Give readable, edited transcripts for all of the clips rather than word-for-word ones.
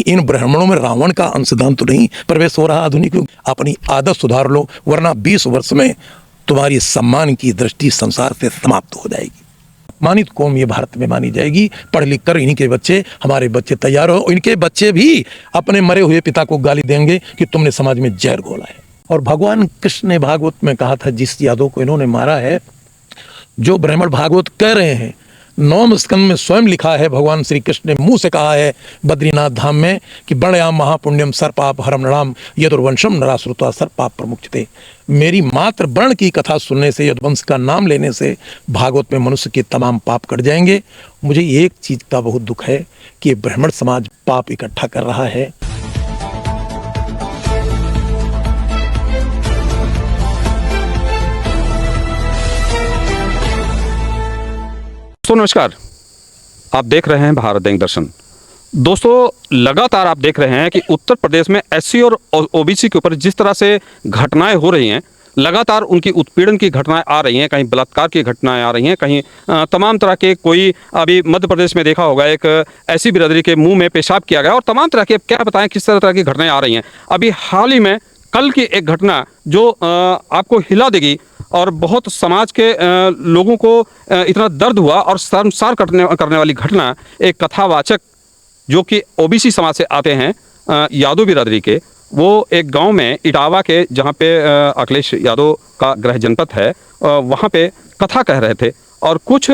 इन ब्राह्मणों में रावण का अंशदान तो नहीं प्रवेश हो रहा आधुनिक युग। अपनी आदत सुधार लो, वरना 20 वर्ष में तुम्हारी सम्मान की दृष्टि संसार से समाप्त हो जाएगी। मानित कौम ये भारत में मानी जाएगी। पढ़ लिख कर इनके बच्चे, हमारे बच्चे तैयार हो। इनके बच्चे भी अपने मरे हुए पिता को गाली देंगे कि तुमने समाज में जहर घोला है। और भगवान कृष्ण ने भागवत में कहा था, जिस यादव को इन्होंने मारा है, जो ब्राह्मण भागवत कह रहे हैं, 9वें स्कंद में स्वयं लिखा है, भगवान श्री कृष्ण ने मुंह से कहा है बद्रीनाथ धाम में कि बणयाम महापुण्यम सर्पाप हरम नृणाम यदुर्वंशम नराश्रुता सर्पाप प्रमुख्यते। मेरी मात्र वर्ण की कथा सुनने से, यदुवंश का नाम लेने से भागवत में मनुष्य के तमाम पाप कट जाएंगे। मुझे एक चीज का बहुत दुख है कि ब्राह्मण समाज पाप इकट्ठा कर रहा है। तो नमस्कार, आप देख रहे हैं भारत दैनिक दर्शन। दोस्तों, लगातार आप देख रहे हैं कि उत्तर प्रदेश में एससी और ओबीसी के ऊपर जिस तरह से घटनाएं हो रही हैं, लगातार उनकी उत्पीड़न की घटनाएं आ रही हैं, कहीं बलात्कार की घटनाएं आ रही हैं, कहीं तमाम तरह के, कोई अभी मध्य प्रदेश में देखा होगा एक ऐसी बिरादरी के मुंह में पेशाब किया गया, और तमाम तरह के, क्या बताएं किस तरह की घटनाएं आ रही हैं। अभी हाल ही में कल की एक घटना जो आपको हिला देगी और बहुत समाज के लोगों को इतना दर्द हुआ और शर्मसार करने वाली घटना, एक कथावाचक जो कि ओबीसी समाज से आते हैं, यादव बिरादरी के, वो एक गांव में इटावा के, जहां पे अखिलेश यादव का गृह जनपद है, वहां पे कथा कह रहे थे। और कुछ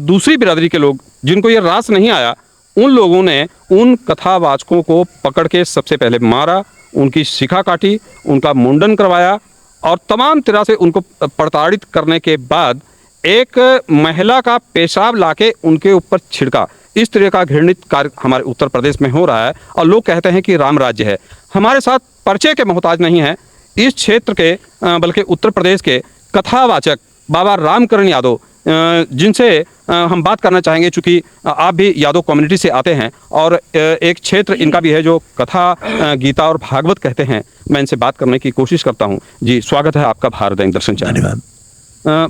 दूसरी बिरादरी के लोग, जिनको ये रास नहीं आया, उन लोगों ने उन कथावाचकों को पकड़ के सबसे पहले मारा, उनकी शिखा काटी, उनका मुंडन करवाया और तमाम तरह से उनको प्रताड़ित करने के बाद एक महिला का पेशाब लाके उनके ऊपर छिड़का। इस तरह का घृणित कार्य हमारे उत्तर प्रदेश में हो रहा है और लोग कहते हैं कि राम राज्य है। हमारे साथ परिचय के मोहताज नहीं है इस क्षेत्र के, बल्कि उत्तर प्रदेश के कथावाचक बाबा रामकरण यादव, जिनसे हम बात करना चाहेंगे, चूँकि आप भी यादव कम्युनिटी से आते हैं और एक क्षेत्र इनका भी है जो कथा, गीता और भागवत कहते हैं। मैं इनसे बात करने की कोशिश करता हूं। जी, स्वागत है आपका भारत दैनिक दर्शन चैनल। धन्यवाद।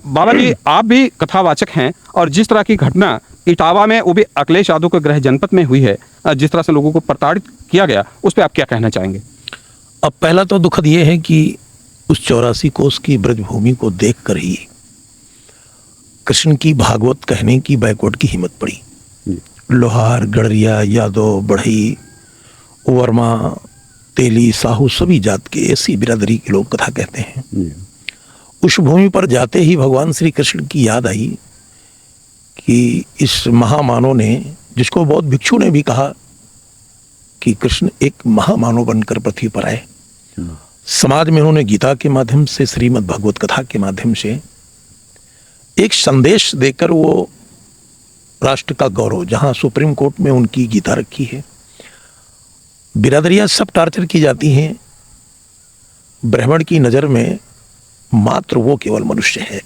बाबा जी, आप भी कथावाचक हैं और जिस तरह की घटना इटावा में, वो भी अखिलेश यादव के गृह जनपद में हुई है, जिस तरह से लोगों को प्रताड़ित किया गया, उस पर आप क्या कहना चाहेंगे? अब पहला तो दुखद ये है कि उस 84 कोस की ब्रजभूमि को देख कर ही कृष्ण की भागवत कहने की बैकवर्ड की हिम्मत पड़ी। लोहार, गड़रिया, यादव, बढ़ई, वर्मा, तेली, साहू, सभी जात के, ऐसी बिरादरी के लोग कथा कहते हैं। उस भूमि पर जाते ही भगवान श्री कृष्ण की याद आई कि इस महामानव ने, जिसको बौद्ध भिक्षु ने भी कहा कि कृष्ण एक महामानव बनकर पृथ्वी पर आए, समाज में उन्होंने गीता के माध्यम से, श्रीमद् भगवत कथा के माध्यम से एक संदेश देकर वो राष्ट्र का गौरव, जहां सुप्रीम कोर्ट में उनकी गीता रखी है, बिरादरियां सब टार्चर की जाती हैं, ब्राह्मण की नज़र में मात्र वो केवल मनुष्य है।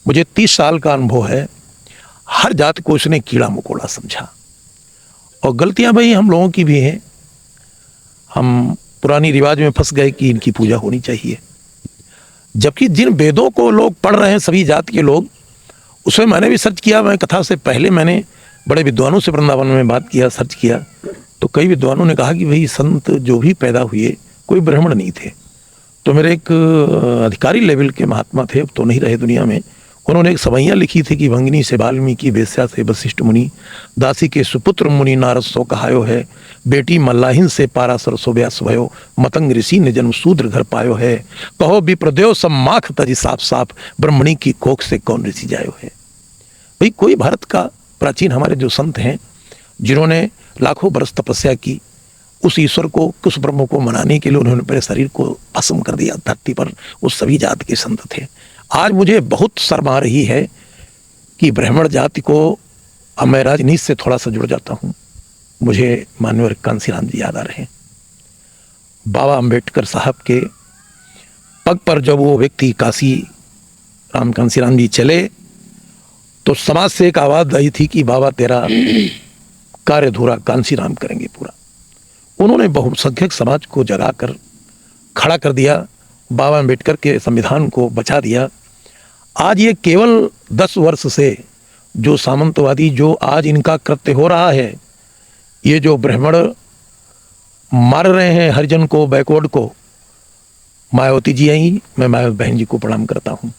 मुझे 30 साल का अनुभव है, हर जात को उसने कीड़ा मकोड़ा समझा। और गलतियां भाई हम लोगों की भी हैं, हम पुरानी रिवाज में फंस गए कि इनकी पूजा होनी चाहिए, जबकि जिन वेदों को लोग पढ़ रहे हैं सभी जात के लोग, उसमें मैंने भी सर्च किया। मैं कथा से पहले मैंने बड़े विद्वानों से वृंदावन में बात किया, सर्च किया, तो कई विद्वानों ने कहा कि भाई संत जो भी पैदा हुए कोई ब्राह्मण नहीं थे। तो मेरे एक अधिकारी लेवल के महात्मा थे, अब तो नहीं रहे दुनिया में, उन्होंने एक सवैया लिखी थी कि भंगिनी से वाल्मीकि, वेश्या से वशिष्ठ मुनि, दासी के सुपुत्र मुनि नारद सो कहायो है, बेटी मल्लाहिन से पारासर सो व्यास भयो, मतंग ऋषि ने जन्म शूद्र घर पायो है, कहो विप्रदेव सब माख तजी साफ साफ, ब्रह्मणी की कोख से कौन ऋषि जायो है। भाई कोई भारत का प्राचीन हमारे जो संत हैं, जिन्होंने लाखों बरस तपस्या की, उस ईश्वर को, उस ब्रह्म को मनाने के लिए उन्होंने अपने शरीर को भस्म कर दिया धरती पर, वो सभी जात के संत थे। आज मुझे बहुत शर्म आ रही है कि ब्राह्मण जाति को, अब मैं राजनीति से थोड़ा सा जुड़ जाता हूँ, मुझे माननीय कांसीराम जी याद आ रहे हैं। बाबा अंबेडकर साहब के पग पर जब वो व्यक्ति काशी राम कांसीराम जी चले, तो समाज से एक आवाज़ आई थी कि बाबा तेरा कार्य धूरा कांसीराम करेंगे पूरा। उन्होंने बहुसंख्यक समाज को जगाकर खड़ा कर दिया, बाबा अंबेडकर के संविधान को बचा दिया। आज ये केवल 10 वर्ष से जो सामंतवादी, जो आज इनका कृत्य हो रहा है ये जो ब्राह्मण मार रहे हैं हरिजन को, बैकवर्ड को, मायावती जी आई, मैं मायावती बहन जी को प्रणाम करता हूँ।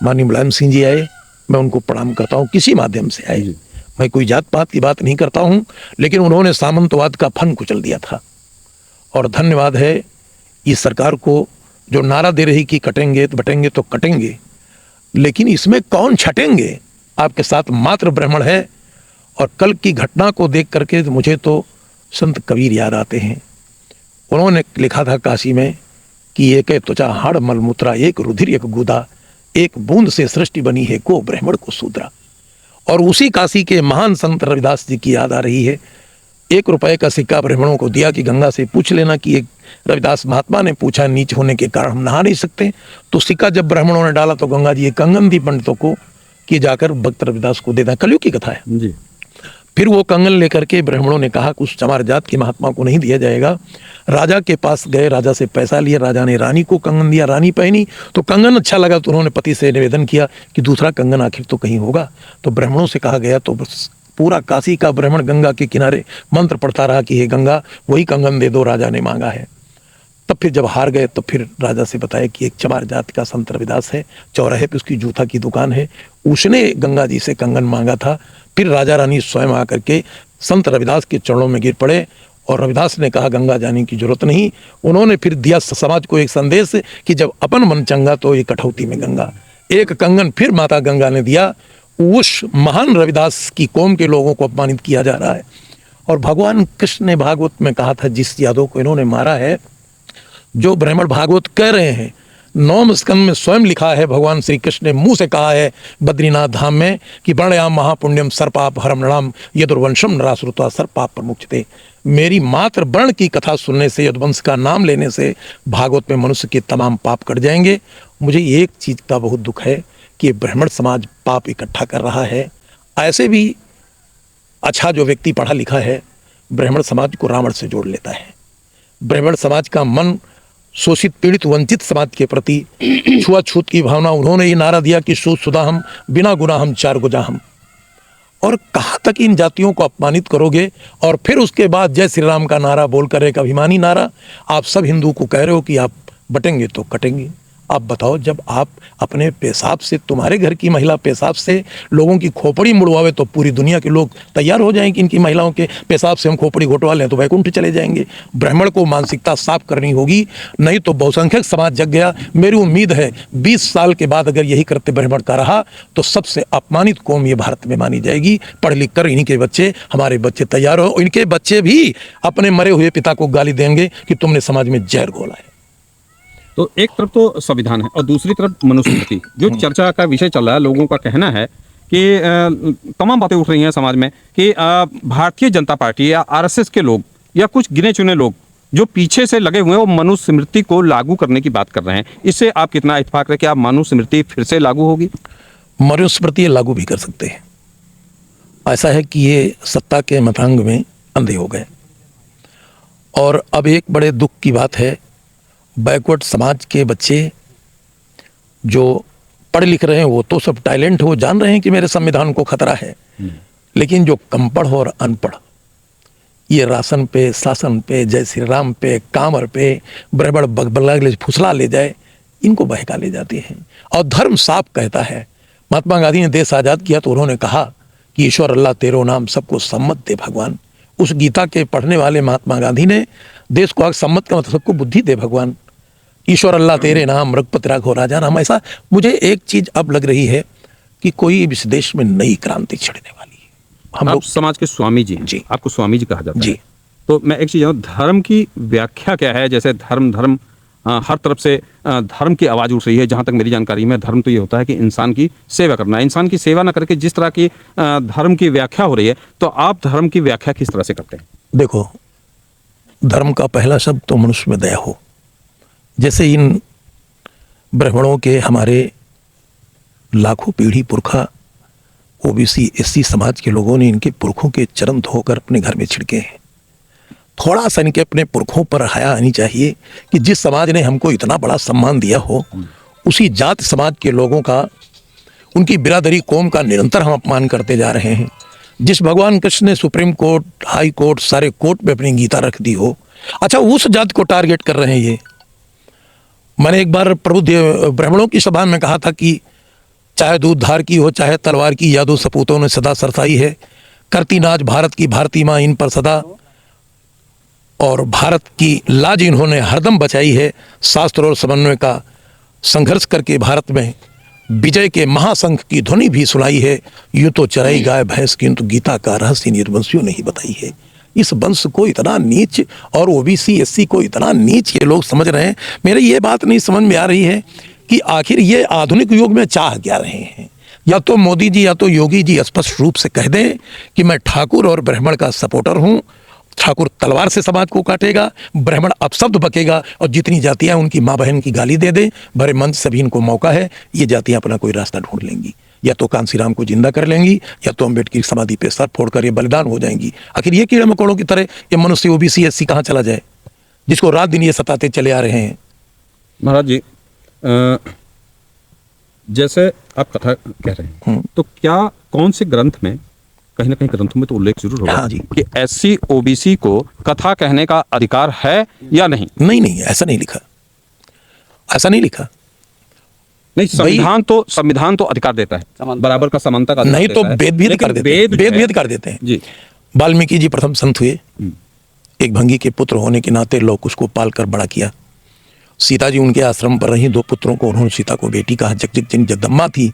माननीय मुलायम सिंह जी आए, मैं उनको प्रणाम करता हूँ, किसी माध्यम से आए। मैं कोई जात पात की बात नहीं करता हूँ, लेकिन उन्होंने सामंतवाद का फन कुचल दिया था। और धन्यवाद है इस सरकार को जो नारा दे रही कि कटेंगे तो बटेंगे तो कटेंगे, लेकिन इसमें कौन छटेंगे? आपके साथ मात्र ब्राह्मण है। और कल की घटना को देख करके मुझे तो संत कबीर याद आते हैं। उन्होंने लिखा था काशी में कि एक त्वचा हाड़ मलमूत्रा, एक रुधिर एक गुदा, एक बूंद से सृष्टि बनी है को ब्राह्मण को शूद्रा। और उसी काशी के महान संत रविदास जी की याद आ रही है। 1 रुपए का सिक्का ब्राह्मणों को दिया कि गंगा से पूछ लेना कि एक रविदास महात्मा ने पूछा नीच होने के कारण हम नहा नहीं सकते। तो सिक्का जब ब्राह्मणों ने डाला तो गंगा जी एक कंगन दी पंडितों को कि जाकर भक्त रविदास को दे दें। कलयुग की कथा है जी। फिर वो कंगन लेकर के ब्राह्मणों ने कहा कुछ चमार जात के महात्मा को नहीं दिया जाएगा। राजा के पास गए, राजा से पैसा लिया, राजा ने रानी को कंगन दिया, रानी पहनी तो कंगन अच्छा लगा, तो उन्होंने पति से निवेदन किया कि दूसरा कंगन आखिर तो कहीं होगा। तो ब्राह्मणों से कहा गया, तो पूरा काशी का ब्राह्मण गंगा के किनारे मंत्र पढ़ता रहा कि हे गंगा वही कंगन दे दो, राजा ने मांगा है। तब फिर जब हार गए तो फिर राजा से बताया कि एक चमार जात का संत रविदास है, चौराहे पे उसकी जूता की दुकान है, उसने गंगा जी से कंगन मांगा था। फिर राजा रानी स्वयं आकर के संत रविदास के चरणों में गिर पड़े और रविदास ने कहा गंगा जाने की जरूरत नहीं। उन्होंने फिर दिया समाज को एक संदेश कि जब अपन मन चंगा तो ये कठौती में गंगा। एक कंगन फिर माता गंगा ने दिया। उस महान रविदास की कौम के लोगों को अपमानित किया जा रहा है। और भगवान कृष्ण ने भागवत में कहा था जिस यादव को इन्होंने मारा है, जो ब्राह्मण भागवत कह रहे हैं, 9वें स्कंद में स्वयं लिखा है, भगवान श्री कृष्ण ने मुंह से कहा है बद्रीनाथ धाम में कि वर्णयाम महापुण्यम सर्पाप हरमणाम यदुर्वंशम नरासुरता सर्पाप प्रमुख्यते। मेरी मात्र वर्ण की कथा सुनने से, यदुवंश का नाम लेने से भागवत में मनुष्य के तमाम पाप कट जाएंगे। मुझे एक चीज का बहुत दुख है कि ब्राह्मण समाज पाप इकट्ठा कर रहा है। ऐसे भी अच्छा जो व्यक्ति पढ़ा लिखा है ब्राह्मण समाज को रावण से जोड़ लेता है। ब्राह्मण समाज का मन शोषित पीड़ित वंचित समाज के प्रति छुआछूत की भावना, उन्होंने ये नारा दिया कि सूद सुदा हम, बिना गुनाह हम, चार गुजा हम। और कहाँ तक इन जातियों को अपमानित करोगे? और फिर उसके बाद जय श्री राम का नारा बोलकर एक अभिमानी नारा। आप सब हिंदू को कह रहे हो कि आप बटेंगे तो कटेंगे। आप बताओ, जब आप अपने पेशाब से, तुम्हारे घर की महिला पेशाब से लोगों की खोपड़ी मुड़वावे तो पूरी दुनिया के लोग तैयार हो जाएं कि इनकी महिलाओं के पेशाब से हम खोपड़ी घोटवा लें तो वैकुंठ चले जाएंगे। ब्राह्मण को मानसिकता साफ करनी होगी, नहीं तो बहुसंख्यक समाज जग गया। मेरी उम्मीद है 20 साल के बाद अगर यही करते ब्राह्मण का रहा तो सबसे अपमानित कौम ये भारत में मानी जाएगी। पढ़ लिख कर इन्हीं के बच्चे, हमारे बच्चे तैयार हो, इनके बच्चे भी अपने मरे हुए पिता को गाली देंगे कि तुमने समाज में जहर घोला है। तो एक तरफ तो संविधान है और दूसरी तरफ मनुस्मृति, जो चर्चा का विषय चल रहा है। लोगों का कहना है कि तमाम बातें उठ रही हैं समाज में कि भारतीय जनता पार्टी या आरएसएस के लोग या कुछ गिने चुने लोग जो पीछे से लगे हुए हैं वो मनुस्मृति को लागू करने की बात कर रहे हैं। इससे आप कितना इत्तेफाक है कि आप मनुस्मृति फिर से लागू होगी? मनुस्मृति लागू भी कर सकते हैं। ऐसा है कि ये सत्ता के मतांग में अंधे हो गए। और अब एक बड़े दुख की बात है, बैकवर्ड समाज के बच्चे जो पढ़ लिख रहे हैं वो तो सब टैलेंट हो, जान रहे हैं कि मेरे संविधान को खतरा है, लेकिन जो कम पढ़ और अनपढ़ ये राशन पे, शासन पे, जय श्री राम पे, कांवर पे बड़े बगबला फुसला ले जाए, इनको बहका ले जाते हैं। और धर्म साफ कहता है, महात्मा गांधी ने देश आज़ाद किया तो उन्होंने कहा कि ईश्वर अल्लाह तेरो नाम सबको सम्मत दे भगवान। उस गीता के पढ़ने वाले महात्मा गांधी ने देश को आग सम्मत का मतलब सबको बुद्धि दे भगवान, ईश्वर अल्लाह तेरे नाम रघुपति राघव राजा नाम। ऐसा मुझे एक चीज अब लग रही है कि कोई इस देश में नई क्रांति छिड़ने वाली है। हम लोग समाज के स्वामी जी, जी, आपको स्वामी जी कहा जाता जी है। तो मैं एक चीज जानूं, धर्म की व्याख्या क्या है? जैसे धर्म हर तरफ से धर्म की आवाज उठ रही है। जहां तक मेरी जानकारी में धर्म तो ये होता है कि इंसान की सेवा करना। इंसान की सेवा न करके जिस तरह की धर्म की व्याख्या हो रही है, तो आप धर्म की व्याख्या किस तरह से करते हैं? देखो, धर्म का पहला शब्द तो मनुष्य में दया हो। जैसे इन ब्राह्मणों के हमारे लाखों पीढ़ी पुरखा ओबीसी एससी समाज के लोगों ने इनके पुरखों के चरण धोकर अपने घर में छिड़के हैं। थोड़ा सा इनके अपने पुरखों पर हया आनी चाहिए कि जिस समाज ने हमको इतना बड़ा सम्मान दिया हो, उसी जात समाज के लोगों का, उनकी बिरादरी कौम का निरंतर हम अपमान करते जा रहे हैं। जिस भगवान कृष्ण ने सुप्रीम कोर्ट, हाई कोर्ट, सारे कोर्ट में अपनी गीता रख दी हो, अच्छा उस जाति को टारगेट कर रहे हैं ये। मैंने एक बार ब्राह्मणों की सभा में कहा था कि चाहे दूध धार की हो चाहे तलवार की, यादों सपूतों ने सदा सरसाई है, करती नाज भारत की भारती माँ इन पर सदा, और भारत की लाज इन्होंने हरदम बचाई है, शास्त्र और समन्वय का संघर्ष करके भारत में विजय के महासंघ की ध्वनि भी सुनाई है, यूं तो चराई गाय भैंस किंतु गीता का रहस्य निर्वंशियों ने ही बताई है। इस वंश को इतना नीच और ओबीसी एससी को इतना नीच ये लोग समझ रहे हैं। मेरे ये बात नहीं समझ में आ रही है कि आखिर ये आधुनिक युग में चाह क्या रहे हैं। या तो मोदी जी या तो योगी जी स्पष्ट रूप से कह दें कि मैं ठाकुर और ब्राह्मण का सपोर्टर हूं, ठाकुर तलवार से समाज को काटेगा, ब्राह्मण अपशब्द बकेगा और जितनी जातियां उनकी माँ बहन की गाली दे दें, भरे मंच सभी इनको मौका है, ये जातियां अपना कोई रास्ता ढूंढ लेंगी, या तो कांसी राम को जिंदा कर लेंगी या तो अम्बेडकर की समाधि पे सर फोड़कर ये बलिदान हो जाएंगी। आखिर ये कीड़े मकोड़ों की तरह ये मनुष्य ओबीसी एससी कहाँ चला जाए जिसको रात दिन ये सताते चले आ रहे हैं। महाराज जी, जैसे आप कथा कह रहे हैं, तो क्या कौन से ग्रंथ में, कहीं ना कहीं ग्रंथों में तो उल्लेख जरूर होगा हाँ जी, कि एससी ओबीसी को कथा कहने का अधिकार है या नहीं? नहीं, ऐसा नहीं लिखा, ऐसा नहीं लिखा। नहीं, संविधान तो अधिकार देता है, बराबर का समानता का नहीं, तो वेद भी कर देते हैं, वेद भी कर देते हैं जी। वाल्मीकि जी प्रथम संत हुए, एक भंगी के पुत्र होने के नाते लोग उसको पालकर बड़ा किया। सीता जी उनके आश्रम पर रही, 2 पुत्रों को उन्होंने सीता को बेटी कहा, जगदम्बा थी।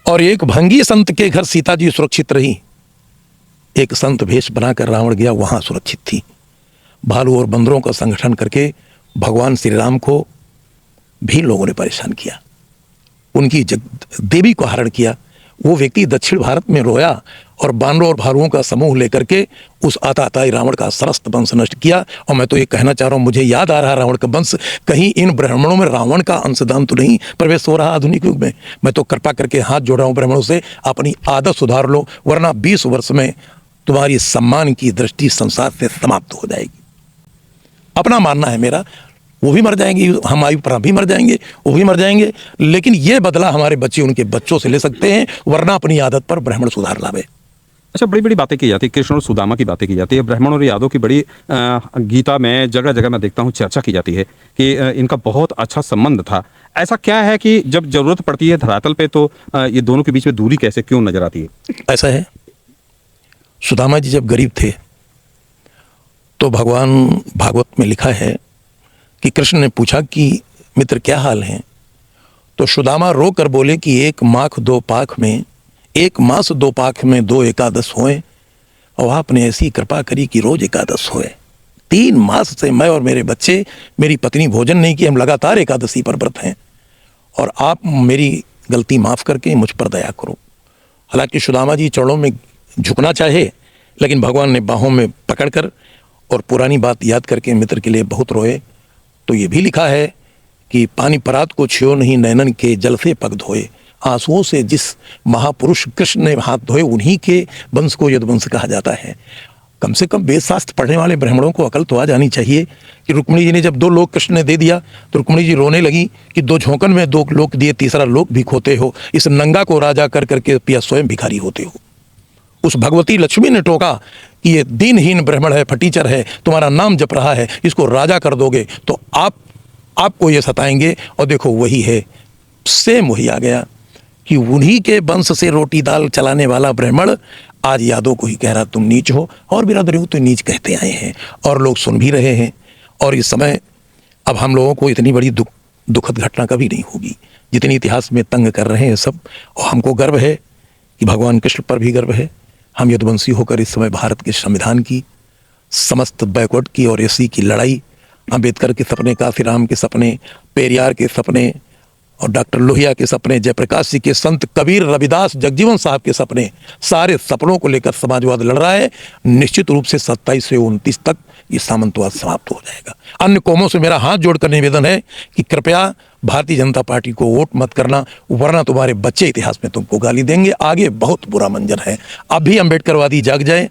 और एक भंगी संत के घर सीता जी सुरक्षित रही, एक संत भेष बनाकर रावण गया, वहां सुरक्षित थी। भालू और बंदरों का संगठन करके भगवान श्री राम को भी लोगों ने परेशान किया, उनकी देवी को हरण किया। वो व्यक्ति दक्षिण भारत में रोया और बानरों और भालुओं का समूह लेकर के उस आताताई रावण का समस्त वंश नष्ट किया। और मैं तो ये कहना चाह रहा हूं, मुझे याद आ रहा रावण का वंश, कहीं इन ब्राह्मणों में रावण का अंशदान तो नहीं प्रवेश हो रहा आधुनिक युग में। मैं तो कृपा करके हाथ जोड़ रहा हूं ब्राह्मणों से, अपनी आदत सुधार लो, वरना 20 वर्ष में तुम्हारी सम्मान की दृष्टि संसार से समाप्त हो जाएगी। अपना मानना है मेरा, वो भी मर जाएंगे, हम आयु पर भी मर जाएंगे, वो भी मर जाएंगे, लेकिन ये बदला हमारे बच्चे उनके बच्चों से ले सकते हैं, वरना अपनी आदत पर ब्राह्मण सुधार लावे। अच्छा, बड़ी बड़ी बातें की जाती है, कृष्ण और सुदामा की बातें की जाती है, ब्राह्मण और यादव की बड़ी गीता में जगह जगह मैं देखता हूँ चर्चा की जाती है कि इनका बहुत अच्छा संबंध था। ऐसा क्या है कि जब जरूरत पड़ती है धरातल पे तो ये दोनों के बीच में दूरी कैसे क्यों नजर आती है? ऐसा है, सुदामा जी जब गरीब थे तो भगवान भागवत में लिखा है कि कृष्ण ने पूछा कि मित्र क्या हाल है, तो सुदामा रो कर बोले कि 1 माघ 2 पाख में, 1 मास 2 पाख में 2 एकादश होए, और आपने ऐसी कृपा करी कि रोज एकादश होए। 3 मास से मैं और मेरे बच्चे, मेरी पत्नी भोजन नहीं किए, हम लगातार एकादशी पर व्रत हैं, और आप मेरी गलती माफ करके मुझ पर दया करो। हालांकि सुदामा जी चरणों में झुकना चाहे, लेकिन भगवान ने बाहों में पकड़कर और पुरानी बात याद करके मित्र के लिए बहुत रोए। तो ये भी लिखा है कि पानी परात को छियो नहीं, नैनन के जल से पग धोए। आंसुओं से जिस महापुरुष कृष्ण ने हाथ धोए, उन्हीं के वंश को यदुवंश कहा जाता है। कम से कम वेद शास्त्र पढ़ने वाले ब्राह्मणों को अकल तो आ जानी चाहिए कि रुक्मिणी जी ने जब 2 लोक कृष्ण ने दे दिया तो रुक्मिणी जी रोने लगी कि 2 झोंकन में 2 लोक दिए, तीसरा लोक भी खोते हो, इस नंगा को राजा कर करके पिया स्वयं भिखारी होते हो। उस भगवती लक्ष्मी ने टोका कि ये दीनहीन ब्राह्मण है, फटीचर है, तुम्हारा नाम जप रहा है, इसको राजा कर दोगे तो आपको ये सताएंगे। और देखो वही है, सेम वही आ गया कि उन्हीं के वंश से रोटी दाल चलाने वाला ब्राह्मण आज यादव को ही कह रहा तुम नीच हो, और बिरादरियों तो नीच कहते आए हैं और लोग सुन भी रहे हैं। और इस समय अब हम लोगों को इतनी बड़ी दुखद घटना कभी नहीं होगी जितनी इतिहास में तंग कर रहे हैं सब। और हमको गर्व है कि भगवान कृष्ण पर भी गर्व है, हम यदुवंशी होकर इस समय भारत के संविधान की, समस्त बैकवर्ड की और एससी की लड़ाई, अंबेडकर के सपने, काशीराम के सपने, पेरियार के सपने और डॉक्टर लोहिया के सपने, जयप्रकाश जी के, संत कबीर, रविदास, जगजीवन साहब के सपने, सारे सपनों को लेकर समाजवाद लड़ रहा है। निश्चित रूप से 27 से 29 तक ये सामंतवाद समाप्त हो जाएगा। अन्य कौमों से मेरा हाथ जोड़कर निवेदन है कि कृपया भारतीय जनता पार्टी को वोट मत करना, वरना तुम्हारे बच्चे इतिहास में तुमको गाली देंगे। आगे बहुत बुरा मंजर है। अब भी अम्बेडकरवादी जाग जाए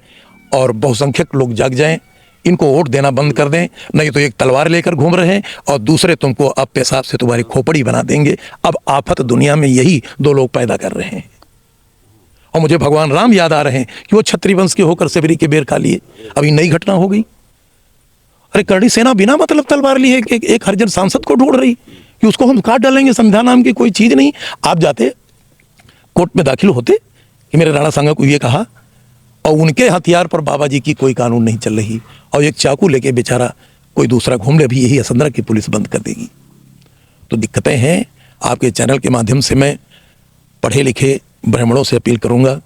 और बहुसंख्यक लोग जाग जाएं, इनको वोट देना बंद कर दें, नहीं तो एक तलवार लेकर घूम रहे हैं और दूसरे तुमको अब पेशाब से तुम्हारी खोपड़ी बना देंगे। अब आफत दुनिया में यही 2 लोग पैदा कर रहे हैं और मुझे भगवान राम याद आ रहे हैं कि वो क्षत्रिय वंश के होकर सबरी के बेर खा लिए। अभी नई घटना हो गई, अरे करणी सेना बिना मतलब तलवार लिए एक हरिजन सांसद को ढूंढ रही कि उसको हम काट डालेंगे, संविधान नाम की कोई चीज नहीं। आप जाते कोर्ट में दाखिल होते कि मेरे राणा सांगा को ये कहा, और उनके हथियार पर बाबा जी की कोई कानून नहीं चल रही, और एक चाकू लेके बेचारा कोई दूसरा घूम ले, भी यही असंदरा की पुलिस बंद कर देगी। तो दिक्कतें हैं। आपके चैनल के माध्यम से मैं पढ़े लिखे ब्राह्मणों से अपील करूंगा,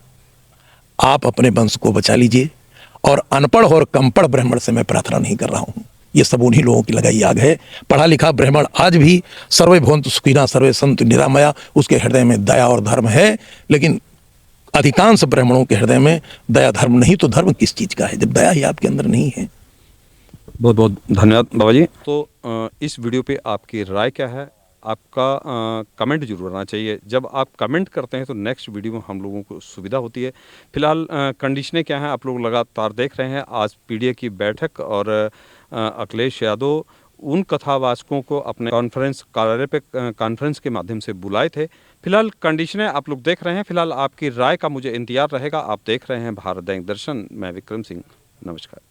आप अपने वंश को बचा लीजिए, और अनपढ़ और कमपढ़ ब्राह्मण से मैं प्रार्थना नहीं कर रहा हूं। ये सब उन्हीं लोगों की लगाई आग है। पढ़ा लिखा ब्राह्मण आज भी सर्वे भवन्तु सुखिनः सर्वे सन्तु निरामया, उसके हृदय में दया और धर्म है, लेकिन अधिकांश ब्राह्मणों के हृदय में दया धर्म नहीं, तो धर्म किस चीज का है जब दया ही आपके अंदर नहीं है। बहुत बहुत धन्यवाद बाबा जी। तो इस वीडियो पे आपकी राय क्या है? आपका कमेंट जरूर आना चाहिए। जब आप कमेंट करते हैं तो नेक्स्ट वीडियो में हम लोगों को सुविधा होती है। फिलहाल कंडीशनें क्या हैं आप लोग लगातार देख रहे हैं। आज पीडीए की बैठक और अखिलेश यादव उन कथावाचकों को अपने कॉन्फ्रेंस कार्यालय पे कॉन्फ्रेंस के माध्यम से बुलाए थे। फिलहाल कंडीशनें आप लोग देख रहे हैं। फिलहाल आपकी राय का मुझे इंतजार रहेगा। आप देख रहे हैं भारत दैनिक दर्शन। मैं विक्रम सिंह, नमस्कार।